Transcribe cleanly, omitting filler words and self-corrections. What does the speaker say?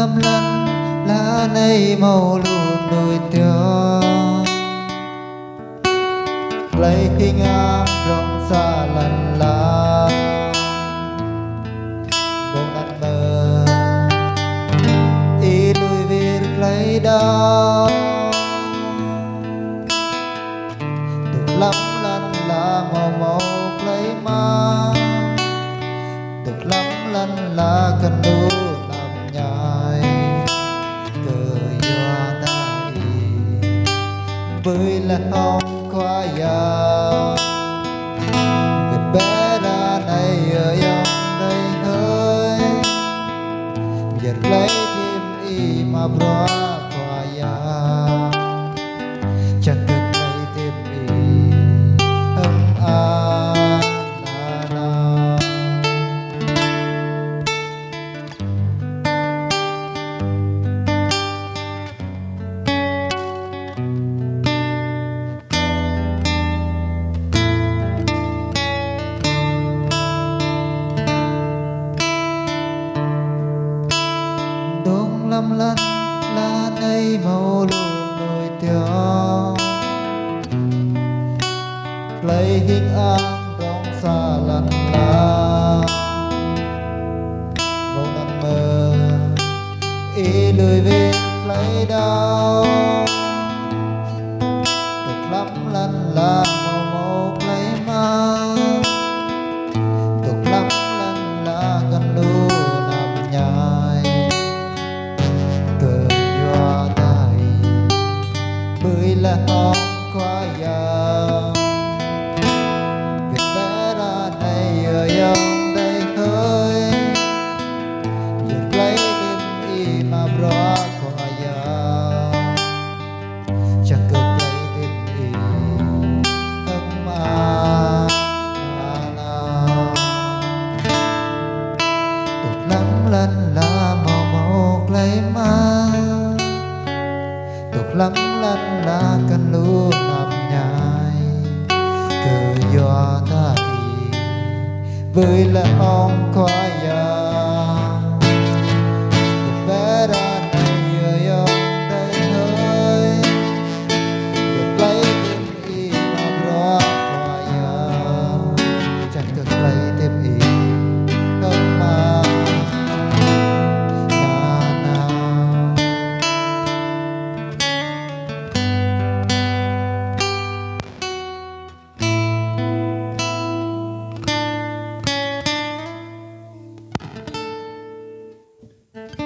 lâm lân lá này màu luôn đôi tiêu lấy hình áng rộng xa lần la bông nắng mơ ý đôi việc lấy đau được lắm lần là màu màu lấy má được lắm lần là cần đủ nằm nhai cờ doa đại với là hồng qua già gần bé ra này ở dòng đây hơi giật lấy thêm y mà bro qua già chẳng được lấy thêm y hâm na na đông lâm lân lá này màu luôn đôi tiêu lấy hình áng rong xa lần la bông nắng mơ ý lười về lấy đau được lắm lần là màu màu lấy má được lắm lần là gần lu nằm nhai cờ doa đại bơi là hòn qua già việc bé ra này ở dòng đây hơi giật lấy đêm y mà bro qua già chẳng cực lấy đêm y hâm na na được lắm lần là màu màu lấy má được lắm lần là cần luôn nằm nhai cờ doa ta thì với là ông khoai